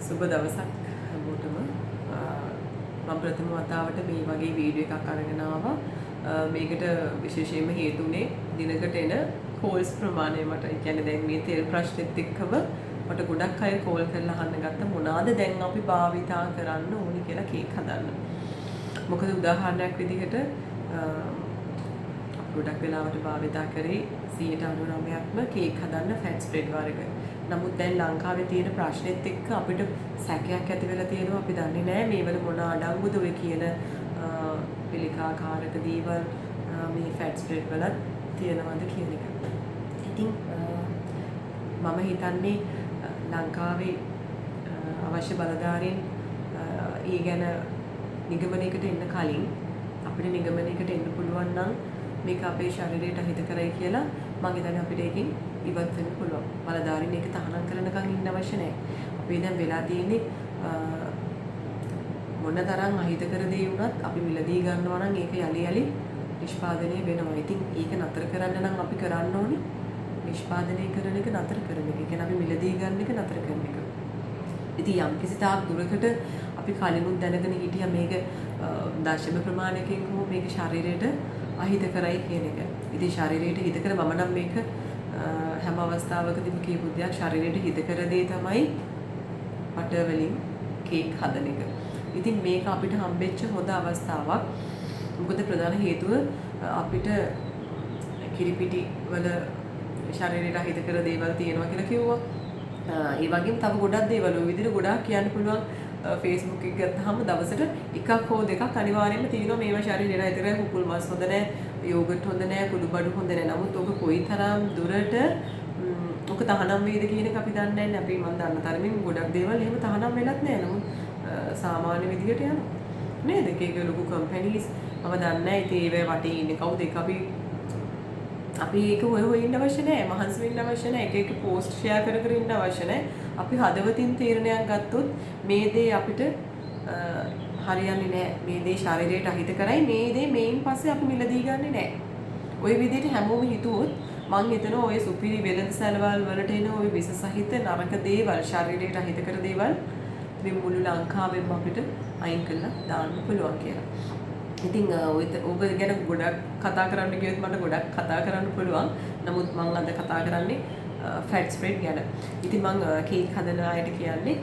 සුබ දවසක් හැමෝටම. මම ප්‍රථම වතාවට මේ වගේ වීඩියෝ එකක් අරගෙන ආවා. මේකට විශේෂයෙන්ම හේතු වුණේ දිනකට එන කෝල්ස් ප්‍රමාණය මට. ඒ කියන්නේ දැන් මේ තෙල් ප්‍රශ්නෙත් එක්කම මට ගොඩක් අය කෝල් කරලා අහන්න ගත්තා මොනවාද දැන් අපි භාවිතා කරන්න ඕනි කියලා කේක් හදන්න. මොකද උදාහරණයක් විදිහට ගොඩක් වෙලාවට භාවිතා කරේ 99%ක්ම කේක් හදන්න ෆැට් ස්ප්‍රෙඩ් වර්ග. නමුත් දැන් ලංකාවේ තියෙන ප්‍රශ්නෙත් එක්ක අපිට සැකයක් ඇති වෙලා තියෙනවා. අපි දන්නේ නැහැ මේවල මොන අඩංගුද ඔය කියන පිළිකාකාරක දේවල් මේ ෆැට් ස්ප්‍රෙඩ් වල තියෙනවද කියන එක. ඉතින් මම හිතන්නේ ලංකාවේ අවශ්‍ය බලධාරීන් ඒ ගැන නිගමනයකට එන්න කලින් අපිට නිගමනයකට එන්න පුළුවන් නම් මේක අපේ ශරීරයට හිත කරයි කියලා මම හිතන්නේ අපිට ඒකෙන් ඉවත් වෙන්න පුළුවන්. බලධාරීන් ඒක තහනම් කරනකම් ඉන්න අවශ්‍ය නැහැ. අපි දැන් වෙලා තියෙන්නේ මොනතරම් අහිතකර දේ වුණත් අපි මිලදී ගන්නවා නම් ඒක යලි නිෂ්පාදනය වෙනවා. ඉතින් ඒක නතර කරන්න නම් අපි කරන්න ඕනේ නිෂ්පාදනය කරන එක නතර කරන එක. ඒ කියන්නේ අපි මිලදී ගන්න එක නතර කරන එක. ඉතින් යම් කිසි තාක් දුරකට අපි කලිනුත් දැනගෙන හිටියා මේක දශම ප්‍රමාණයකින් හෝ මේක ශරීරයට අහිත කරයි කියන එක. ඉතින් ශරීරයට හිත කර මම නම් මේක හැම අවස්ථාවකදීම කියපු දෙයක් ශරීරයට හිත කර දේ තමයි බටර් වලින් කේක් හදන එක. ඉතින් මේක අපිට හම්බෙච්ච හොඳ අවස්ථාවක්. මොකද ප්‍රධාන හේතුව අපිට කිරිපිටි වල ශරීරයට අහිත කර දේවල් තියෙනවා කියලා කිව්වා. ඒ වගේම තව ගොඩක් දේවල් ඔය විදිහට ගොඩාක් කියන්න පුළුවන්. Facebook එක ගත්තාම දවසට එකක් හෝ දෙකක් අනිවාර්යයෙන්ම තියෙනවා මේවා ශරීරයට අහිත කරයි. කුකුල් මස් හොඳ නැහැ, යෝගට් හොඳ නැහැ, කුඩු බඩු හොඳ නැහැ. නමුත් ඔක කොයිතරම් දුරට ඔක තහනම් වේද කියන එක අපි දන්නේ නැහැ. අපි මම දන්න තරමින් ගොඩක් දේවල් එහෙම තහනම් වෙලත් නැහැ. නමුත් සාමාන්‍ය විදිහට යනවා නේද? එක ලොකු කම්පැනිස් මම දන්නේ නැහැ. ඉතින් ඒවැ වටේ ඉන්නේ කවුද? ඒක අපි ඒක හොය ඉන්න අවශ්‍ය නැහැ. මහන්සි වෙන්න අවශ්‍ය නැහැ. එක පෝස්ට් ෂෙයා කර ඉන්න අවශ්‍ය නැහැ. අපි හදවතින් තීරණයක් ගත්තොත් මේ දේ අපිට හරියන්නේ නැහැ. මේ දේ ශරීරයට අහිත කරයි. මේ දේ මේන් පස්සේ අපි මිලදී ගන්නෙ නැහැ. ওই විදිහට හැමෝම හිතුවොත් මං හිතනවා ඔය සුපිරි වෙළඳ සැලවල් වලට එන ඔය විස සහිත නරක දේවල් ශරීරයට අහිත කර දේවල් මේ මුළු ලංකාවෙම අපිට අයින් කරලා දාන්න පුළුවන් කියලා. ඉතින් ඔබ ගැන ගොඩක් කතා කරන්න ගියොත් මට ගොඩක් කතා කරන්න පුළුවන්. නමුත් මම අද කතා කරන්නේ ෆැට් ස්ප්‍රෙඩ් ගැන. ඉතින් මම කේක් හදන අයට කියන්නේ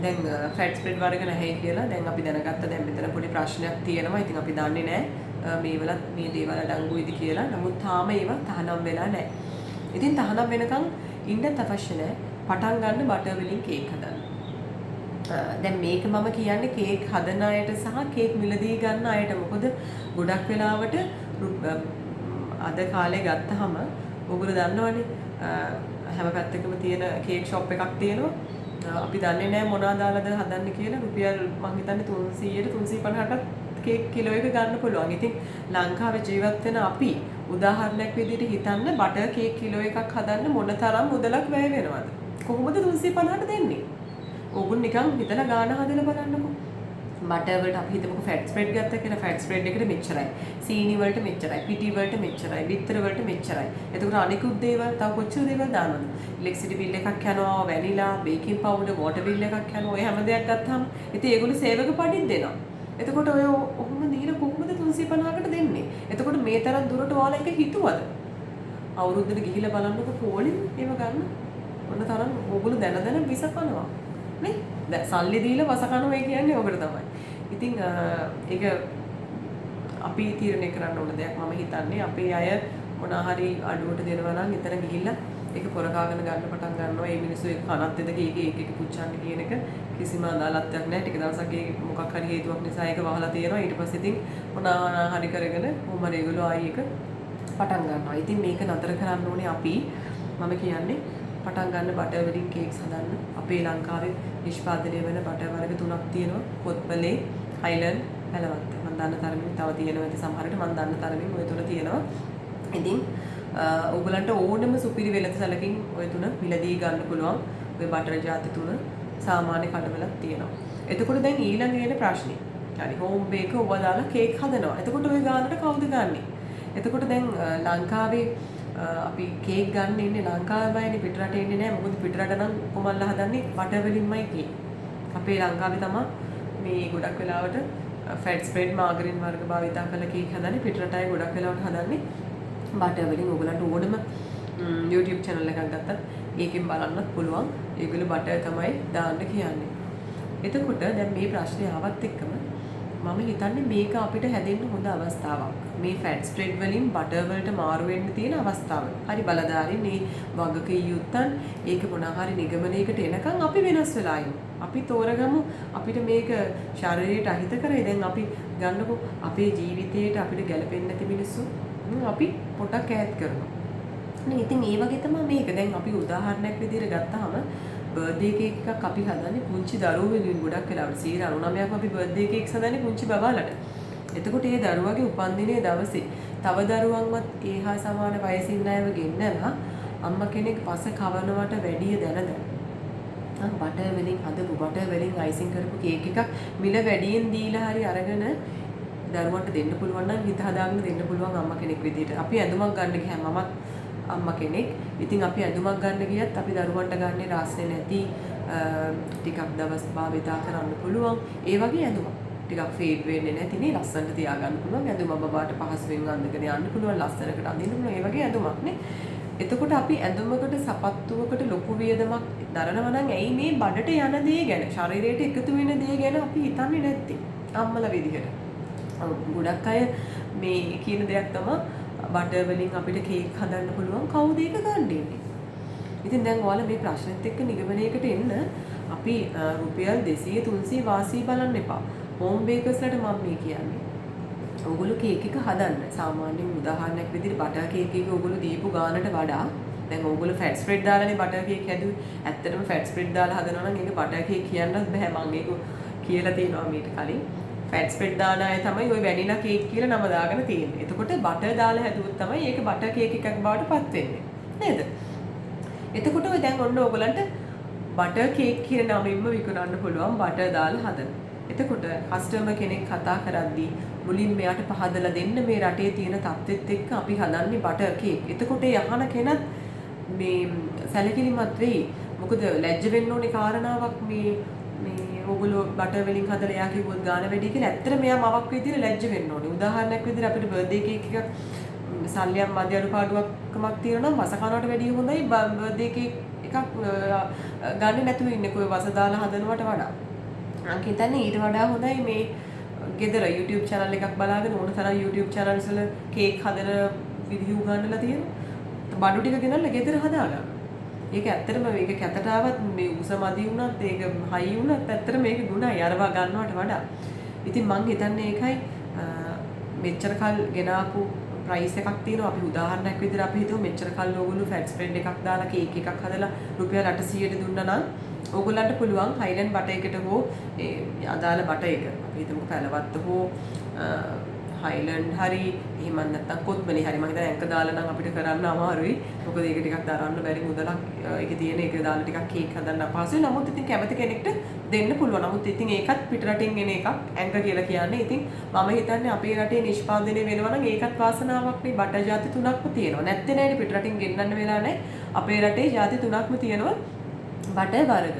දැන් ෆැට් ස්ප්‍රෙඩ් වර්ග නැහැ කියලා දැන් අපි දැනගත්තා. දැන් මෙතන පොඩි ප්‍රශ්නයක් තියෙනවා. ඉතින් අපි දන්නේ නැහැ මේවලත් මේ දේවල් අඩංගුයිද කියලා. නමුත් තාම ඒවා තහනම් වෙලා නැහැ. ඉතින් තහනම් වෙනකන් ඉන්නත් අවශ්‍ය නැහැ. පටන් ගන්න බටර් වලින් කේක් හදන්න. දැන් මේක මම කියන්නේ කේක් හදන අයට සහ කේක් මිලදී ගන්න අයට. මොකද ගොඩක් වෙලාවට අද කාලේ ගත්තාම ඔයගොල්ලෝ දන්නවනේ හැම පැත්තකම තියෙන කේක් ෂොප් එකක් තියෙනවා. අපි දන්නේ නැහැ මොනවද දාලාද හදන්න කියලා. රුපියල් මං හිතන්නේ 300ට 350කට කේක් කිලෝ එක ගන්න පුළුවන්. ඉතින් ලංකාවේ ජීවත් වෙන අපි උදාහරණයක් විදිහට හිතන්න බටර් කේක් කිලෝ එකක් හදන්න මොන තරම් මුදලක් වැය වෙනවද? කොහොමද 350ට දෙන්නේ? ඕගොල්ලෝ නිකන් හිතලා ගාන හදලා බලන්නකෝ. බටර් වලට අපි හිතමුකෝ ෆැට් ස්ප්‍රෙඩ් ගත්තා කියලා. ෆැට් ස්ප්‍රෙඩ් එකට මෙච්චරයි. සීනි වලට මෙච්චරයි. පිටි වලට මෙච්චරයි. බිත්තර වලට මෙච්චරයි. එතකොට අනිකුත් දේවල් තව කොච්චර දේවල් දානවද? ඉලෙක්ට්‍රිසිටි බිල් එකක් යනවා, vanilla, baking powder, water bill එකක් යනවා. ඔය හැම දෙයක් ගත්තාම ඉතින් ඒගොල්ලෝ සේවක පඩිත් දෙනවා. එතකොට ඔය ඔහොම දීලා කොහොමද 350කට දෙන්නේ? එතකොට මේ තරම් දුරට ඔයාලා එක හිතුවද? අවුරුද්දට ගිහිල්ලා බලන්නකෝ පොලින් ඒව ගන්න. මොන තරම් ඕගොල්ලෝ දැන විස කනවා. නේ? දැන් සල්ලි දීලා වස කනවා කියන්නේ ඔකට තමයි. ඉතින් ඒක අපි තීරණය කරන්න ඕන දෙයක්. මම හිතන්නේ අපේ අය මොනවා හරි අඩුවට දෙනවා නම් එතන ගිහිල්ලා ඒක පොරකාගෙන ගන්න පටන් ගන්නවා. මේ මිනිස්සු ඒක කනත් එදක ඒක පුච්චන්න කියන එක කිසිම අදාළත්වයක් නැහැ. ටික දවසක් ඒ මොකක් හරි හේතුවක් නිසා ඒක වහලා තියෙනවා. ඊට පස්සේ ඉතින් මොනවා හරි කරගෙන කොහොම ඒගොල්ලෝ ආයි ඒක පටන් ගන්නවා. ඉතින් මේක නතර කරන්න ඕනේ අපි. මම කියන්නේ පටන් ගන්න බටර් වලින් කේක්ස් හදන්න. අපේ ලංකාවේ නිෂ්පාදනය වෙන බටර් වර්ග 3ක් තියෙනවා. පොත්පලේ, හයිලන්ඩ්, පැලවත්ත. මම දන්න තරමින් තව තියෙනවා. ඉතින් සමහරට මම දන්න තරමින් ওই තුන තියෙනවා. ඉතින් ඕගලන්ට ඕනම සුපිරි වෙළඳසැලකින් ওই තුන මිලදී ගන්න පුළුවන්. ওই බටර් ජාති තුන සාමාන්‍ය කඩවලක් තියෙනවා. එතකොට දැන් ඊළඟ එන ප්‍රශ්නේ. හරි හෝම් බේක ඔබ දාලා කේක් හදනවා. එතකොට ওই ගානට කවුද ගන්නෙ? එතකොට දැන් ලංකාවේ අපි කේක් ගන්න ඉන්නේ ලංකාවේමයි පිටරට එන්නේ නැහැ. මොකද පිටරට නම් කොමල්ලා හදන්නේ බටර් වලින්මයි කේක්. අපේ ලංකාවේ තමයි මේ ගොඩක් වෙලාවට ෆැට් ස්ප්‍රෙඩ් මාගරින් වර්ග භාවිතා කරලා කේක් හදන්නේ. පිටරට අය ගොඩක් වෙලාවට හදන්නේ බටර් වලින්. ඕගලන්ට ඕනම YouTube channel එකක් ගත්තත් ඒකෙන් බලන්නත් පුළුවන්. ඒගොල්ලෝ බටර් තමයි දාන්න කියන්නේ. එතකොට දැන් මේ ප්‍රශ්නේ ආවත් එක්කම මම හිතන්නේ මේක අපිට හැදෙන්න හොඳ අවස්ථාවක්. මේ ෆැට් ස්ප්‍රෙඩ් වලින් බටර් වලට මාරු වෙන්න තියෙන අවස්ථාව. හරි බලදාරින් මේ වගකීම් ඒක මොනවා හරි නිගමනයකට එනකන් අපි වෙනස් වෙලා ඉමු. අපි තෝරගමු අපිට මේක ශරීරයට අහිත කරේ. දැන් අපි ගන්නකො අපේ ජීවිතේට අපිට ගැලපෙන්නේ නැති මිනිස්සු අපි පොඩක් ඈත් කරනවා. නේ ඉතින් ඒ වගේ තමයි මේක. දැන් අපි උදාහරණයක් විදිහට ගත්තාම බර්ත්ඩේ කේක් එකක් අපි හදන්නේ පුංචි දරුවෝ වෙනුවෙන් ගොඩක් වෙලාවට 99%ක්ම අපි බර්ත්ඩේ කේක්ස් හදන්නේ පුංචි බබාලට. එතකොට ඒ දරුවගේ උපන්දිනයේ දවසේ තව දරුවන්වත් ඒ හා සමාන වයසින් අයව ගෙන්නලා අම්මා කෙනෙක් පස කවනවට වැඩිය දැනද බටර් වලින් හදපු බටර් වලින් අයිසිං කරපු කේක් එකක් මිල වැඩියෙන් දීලා හරි අරගෙන දරුවන්ට දෙන්න පුළුවන් නම් හිත හදාගෙන දෙන්න පුළුවන් අම්මා කෙනෙක් විදිහට. අපි ඇඳුමක් ගන්න ගියාම මමත් අම්මා කෙනෙක්. ඉතින් අපි ඇඳුමක් ගන්න ගියත් අපි දරුවන්ට ගන්නේ රාස්නේ නැති ටිකක් දවස් භාවිතා කරන්න පුළුවන්. ඒ වගේ ඇඳුමක්. ටිකක් ෆේඩ් වෙන්නේ නැති නේ ලස්සනට තියාගන්න පුළුවන්. ඇඳුම බබාට පහසුවෙන් අඳගෙන යන්න පුළුවන්. ලස්සනකට අඳින්න පුළුවන්. ඒ වගේ ඇඳුමක් නේ. එතකොට අපි ඇඳුමකට සපත්තුවකට ලොකු වියදමක් දරනවා නම් ඇයි මේ බඩට යන දේ ගැන ශරීරයට එකතු වෙන දේ ගැන අපි හිතන්නේ නැත්තේ අම්මලා විදිහට. ගොඩක් අය මේ කියන දෙයක් තමයි බටර් වලින් අපිට කේක් හදන්න පුළුවන්. කවුද ඒක ගන්නේ? ඉතින් දැන් ඔයාලා මේ ප්‍රශ්නෙත් එක්ක නිගමනයකට එන්න අපි රුපියල් 200 300 වාසි බලන්න එපා. හෝම් බේකර්ස්ලට මම මේ කියන්නේ. ඔයගොල්ලෝ කේක් එක හදන්න. සාමාන්‍යයෙන් උදාහරණයක් විදිහට බටර් කේක් එක ඔයගොල්ලෝ දීපු ගානට වඩා දැන් ඔයගොල්ලෝ ෆැට් ස්ප්‍රෙඩ් දාලානේ බටර් කේක් හැදුවේ. ඇත්තටම ෆැට් ස්ප්‍රෙඩ් දාලා හදනවා නම් ඒක බටර් කේක් කියන්නත් බෑ. මම ඒක කියලා තියෙනවා මීට කලින්. ෆැට් ස්ප්‍රෙඩ් දාන අය තමයි ওই වැනිලා කේක් කියලා නම දාගෙන තියෙන්නේ. එතකොට බටර් දාලා හැදුවොත් තමයි ඒක බටර් කේක් එකක් බවට පත් වෙන්නේ. නේද? එතකොට ඔය දැන් ඔන්න ඔයගලන්ට බටර් කේක් කියන නමින්ම විකුණන්න පුළුවන් බටර් දාලා හදන. එතකොට කස්ටමර් කෙනෙක් කතා කරද්දී මුලින් මෙයාට පහදලා දෙන්න මේ රටේ තියෙන තත්ත්වෙත් එක්ක අපි හදන්නේ බටර් කේක්. එතකොට ඒ අහන කෙනත් මේ සැලකිලිමත් වෙයි. මොකද ලැජ්ජ වෙන්න ඕනේ කාරණාවක් මේ ඕගොල්ලෝ බටර් වලින් හදලා එයා කිව්වොත් ගාන වැඩි කියලා. ඇත්තට මෙයා මවක් විදිහට ලැජ්ජ වෙන්න ඕනේ. උදාහරණයක් විදිහට අපිට බර්ත්ඩේ කේක් එකක් සල්ලියක් මැද අඩුපාඩුවක්මක් තියෙනවා නම් වස කනවට වැඩිය හොඳයි බර්ත්ඩේ කේක් එකක් ගන්න නැතුව ඉන්නේ කොයි වස දාලා හදනවට වඩා. මම හිතන්නේ ඊට වඩා හොඳයි මේ ගෙදර YouTube channel එකක් බලාගෙන ඕන තරම් YouTube channels වල කේක් හදන වීඩියෝ ගන්නලා තියෙනවා. බඩු ටික ගෙනල්ලා ගෙදර හදාගන්න. ඒක ඇත්තටම මේක කැතට ආවත් මේ උස මදි වුණත් ඒක හයි වුණත් ඇත්තට මේක ගුණයි අරවා ගන්නවට වඩා. ඉතින් මං හිතන්නේ ඒකයි මෙච්චර කල් ගෙනාපු ප්‍රයිස් එකක් තියෙනවා. අපි උදාහරණයක් විදිහට අපි හිතමු මෙච්චර කල් ඕගොල්ලෝ ෆැට් ස්ප්‍රෙඩ් එකක් දාලා කේක් එකක් හදලා රුපියල් 800ට දුන්නා නම් ඕගොල්ලන්ට පුළුවන් හයිලන්ඩ් බටර් එකට හෝ ඒ අදාළ බටර් එක අපි හිතමු පැලවත්ත හෝ හයිලන්ඩ් හරි එහෙම නැත්නම් කොත්මලි හරි මම හිතන්නේ ඇංක දාලා නම් අපිට කරන්න අමාරුයි. මොකද ඒක ටිකක් දරන්න බැරි මුදලක් ඒකේ තියෙන ඒක දාලා ටිකක් කේක් හදන්න අපහසුයි. නමුත් ඉතින් කැමති කෙනෙක්ට දෙන්න පුළුවන්. නමුත් ඉතින් ඒකත් පිටරටින් එන එකක් ඇංක කියලා කියන්නේ. ඉතින් මම හිතන්නේ අපේ රටේ නිෂ්පාදනය වෙනවා නම් ඒකත් වාසනාවක් නේ. බටර් ಜಾති 3ක්ම තියෙනවා. නැත්තේ නෑනේ පිටරටින් ගෙන්නන්න වෙලා නෑ. අපේ රටේ ಜಾති 3ක්ම තියෙනවා බටර් වර්ග.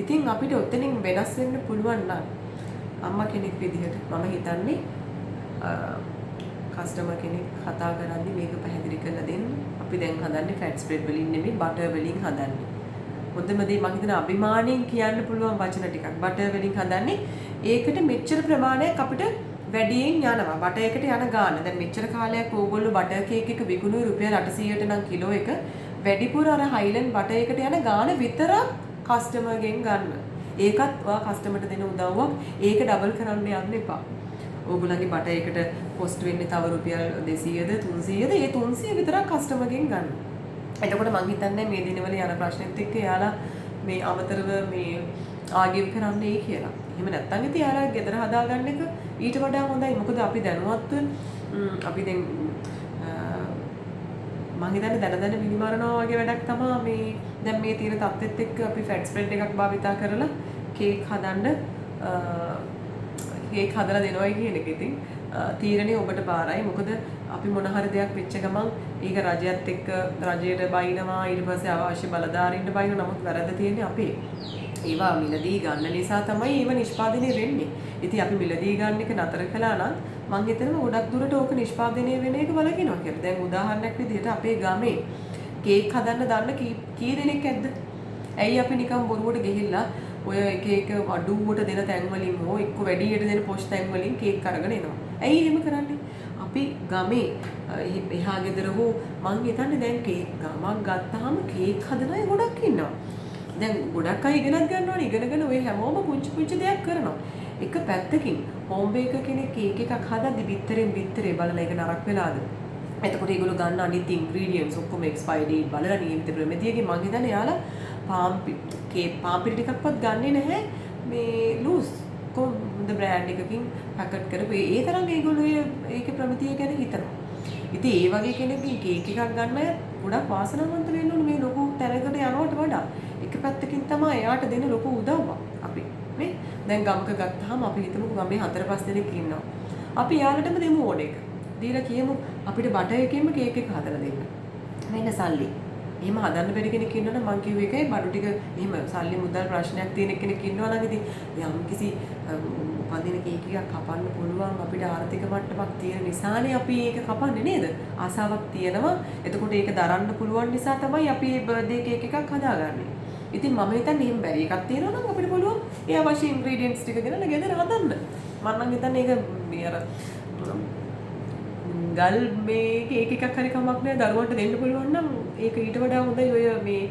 ඉතින් අපිට ඔතනින් වෙනස් වෙන්න පුළුවන් නම් අම්මා කෙනෙක් විදිහට මම හිතන්නේ කස්ටමර් කෙනෙක් කතා කරද්දි මේක පැහැදිලි කරලා දෙන්න. අපි දැන් හදන්නේ ෆැට් ස්ප්‍රෙඩ් වලින් නෙමෙයි බටර් වලින් හදන්නේ. හොඳම දේ මම හිතන අභිමාණයෙන් කියන්න පුළුවන් වචන ටිකක්. බටර් වලින් හදන්නේ ඒකට මෙච්චර ප්‍රමාණයක් අපිට වැඩියෙන් යනවා. බටර් එකට යන ගාන. දැන් මෙච්චර කාලයක් ඕගොල්ලෝ බටර් කේක් එක විකුණුවේ රුපියල් 800ට නම් කිලෝ එක. වැඩිපුර අර හයිලන්ඩ් බටර් එකට යන ගාන විතරක් කස්ටමර්ගෙන් ගන්න. ඒකත් ඔයා කස්ටමර්ට දෙන උදව්වක්. ඒක ඩබල් කරන්න යන්න එපා. ඕගොල්ලන්ගේ බටර් එකට කොස්ට් වෙන්නේ තව රුපියල් 200ද 300ද ඒ 300 විතරක් කස්ටමර්ගෙන් ගන්න. එතකොට මම හිතන්නේ මේ දිනවල යන ප්‍රශ්නෙත් එක්ක යාලා මේ අමතරව මේ ආගිව් කරන්නේ කියලා. එහෙම නැත්නම් ඉතින් යාලා ගෙදර හදාගන්න එක ඊට වඩා හොඳයි. මොකද අපි දැනුවත්ව අපි දැන් මම හිතන්නේ දැන මිනිමරනවා වගේ වැඩක් තමයි මේ දැන් මේ තියෙන තත්ත්වෙත් එක්ක අපි ෆැට් ස්ප්‍රෙඩ් එකක් භාවිතා කරලා කේක් හදන්න කේක් හදලා දෙනවා කියන එක ඉතින් තීරණේ ඔබට බාරයි. මොකද අපි මොන හරි දෙයක් වෙච්ච ගමන් ඒක රජයත් එක්ක රජයට බයිනවා ඊට පස්සේ අවශ්‍ය බලධාරීන්ට බයිනවා. නමුත් වැරද්ද තියෙන්නේ අපේ. ඒවා මිලදී ගන්න නිසා තමයි ඒව නිෂ්පාදනය වෙන්නේ. ඉතින් අපි මිලදී ගන්න එක නතර කළා නම් මං හිතනවා ගොඩක් දුරට ඕක නිෂ්පාදනය වෙන එක වලකිනවා කියලා. දැන් උදාහරණයක් විදිහට අපේ ගමේ කේක් හදන්න දන්න කී දෙනෙක් ඇද්ද? ඇයි අපි නිකන් බොරුවට ගිහිල්ලා ඔය එක එක අඩුවට දෙන තැන් වලින් හෝ එක්ක වැඩියට දෙන පොෂ් තැන් වලින් කේක් අරගෙන එනවා. ඇයි එහෙම කරන්නේ? අපි ගමේ එහා ගෙදර හෝ මං හිතන්නේ දැන් කේක් ගමක් ගත්තාම කේක් හදන අය ගොඩක් ඉන්නවා. දැන් ගොඩක් අය ඉගෙනත් ගන්නවනේ. ඉගෙනගෙන ඔය හැමෝම පුංචි දෙයක් කරනවා. එක පැත්තකින් හෝම් බේකර් කෙනෙක් කේක් එකක් හදද්දි බිත්තරෙන් බිත්තරේ බලලා ඒක නරක වෙලාද? එතකොට ඒගොල්ලෝ ගන්න අනිත් ඉන්ග්‍රීඩියන්ට්ස් ඔක්කොම එක්ස්පයර් ඩේට් බලලා නියමිත ප්‍රමිතියකින් මං හිතන්නේ යාලා පාම් පිටි ටිකක්වත් ගන්නෙ නැහැ මේ ලූස් කොහොමද බ්‍රෑන්ඩ් එකකින් පැකට් කරපු ඒ තරම් ඒගොල්ලෝ ඒකේ ප්‍රමිතිය ගැන හිතනවා. ඉතින් ඒ වගේ කෙනෙක්ගෙන් කේක් එකක් ගන්න අය ගොඩක් වාසනාවන්ත වෙන්න ඕනේ මේ ලොකු තැනකට යනවට වඩා. එක පැත්තකින් තමයි එයාට දෙන ලොකු උදව්වක් අපි මේ දැන් ගමක ගත්තාම අපි හිතමුකෝ ගමේ 4-5 දෙනෙක් ඉන්නවා. අපි යාළටම දෙමු ඕඩර් එක. දීලා කියමු අපිට බටර් එකෙන්ම කේක් එක හදලා දෙන්න. මෙන්න සල්ලි. එහෙම හදන්න බැරි කෙනෙක් ඉන්නවනම් මං කිව්ව එකයි බඩු ටික එහෙම සල්ලි මුදල් ප්‍රශ්නයක් තියෙන කෙනෙක් ඉන්නවා නම් ඉතින් යම් කිසි උපදින කේක් එකක් කපන්න පුළුවන් අපිට ආර්ථික මට්ටමක් තියෙන නිසානේ අපි ඒක කපන්නේ නේද? ආසාවක් තියෙනවා. එතකොට ඒක දරන්න පුළුවන් නිසා තමයි අපි මේ බර්ත්ඩේ කේක් එකක් හදාගන්නේ. ඉතින් මම හිතන්නේ එහෙම බැරි එකක් තියෙනවා නම් අපිට පුළුවන් ඒ අවශ්‍ය ඉන්ග්‍රීඩියන්ට්ස් ටික ගෙනල්ලා ගෙදර හදන්න. මම නම් හිතන්නේ ඒක මේ අර ගල් මේ කේක් එකක් හරි කමක් නැහැ දරුවන්ට දෙන්න පුළුවන් නම් ඒක ඊට වඩා හොඳයි. ඔය මේ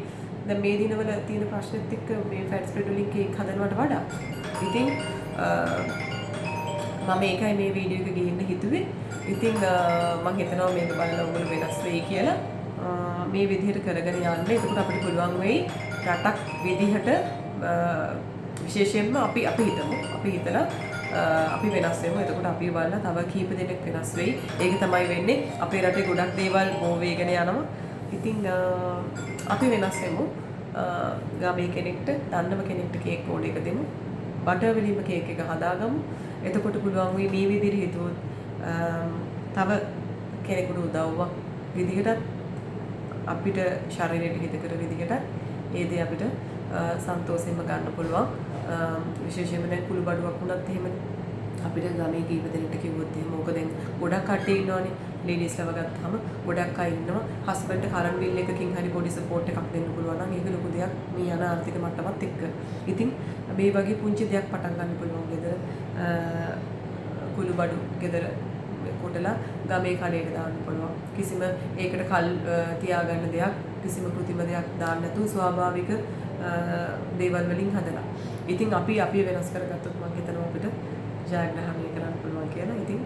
දැන් මේ දිනවල තියෙන ප්‍රශ්නෙත් එක්ක මේ ෆැට් ස්ප්‍රෙඩ් වලින් කේක් හදනවට වඩා. ඉතින් මම ඒකයි මේ වීඩියෝ එක ගේන්න හිතුවේ. ඉතින් මම හිතනවා මේක බලලා ඔයගොල්ලෝ වෙනස් වෙයි කියලා. මේ විදිහට කරගෙන යන්න. එතකොට අපිට පුළුවන් වෙයි රටක් විදිහට විශේෂයෙන්ම අපි හිතමු. අපි හිතලා අපි වෙනස් වෙමු. එතකොට අපි බලලා තව කීප දෙනෙක් වෙනස් වෙයි. ඒක තමයි වෙන්නේ. අපේ රටේ ගොඩක් දේවල් මොවේගෙන යනවා. ඉතින් අපි වෙනස් වෙමු. ගමේ කෙනෙක්ට, දන්නම කෙනෙක්ට කේක් ඕඩර් එක දෙමු. බටර් වලින්ම කේක් එක හදාගමු. එතකොට පුළුවන් වෙයි මේ විදිහට හිතුවොත් තව කෙනෙකුට උදව්වක් විදිහට අපිට ශරීරයට හිතකර විදිහට ඒ දේ අපිට සන්තෝෂයෙන්ම ගන්න පුළුවන්. විශේෂයෙන්ම දැන් කුළු බඩුවක් වුණත් එහෙම අපිට ගමේ කීප දෙනෙක්ට කිව්වොත් එහෙම මොකද දැන් ගොඩක් කට්ටිය ඉන්නවනේ ලේඩීස් ලව ගත්තාම ගොඩක් අය ඉන්නවා හස්බන්ඩ් කරන් බිල් එකකින් හරි පොඩි සපෝට් එකක් දෙන්න පුළුවන් නම් ඒක ලොකු දෙයක් මේ යන ආර්ථික මට්ටමත් එක්ක. ඉතින් මේ වගේ පුංචි දෙයක් පටන් ගන්න පුළුවන් ගෙදර කුළු බඩු ගෙදර කොටලා ගමේ කඩේට දාන්න පුළුවන්. කිසිම ඒකට කල් තියාගන්න දෙයක් කිසිම කෘතිම දෙයක් දාන්න නැතුව ස්වාභාවික දේවල් වලින් හදලා. ඉතින් අපි වෙනස් කරගත්තොත් මම හිතනවා අපිට ජයග්‍රහණය කරන්න පුළුවන් කියලා. ඉතින්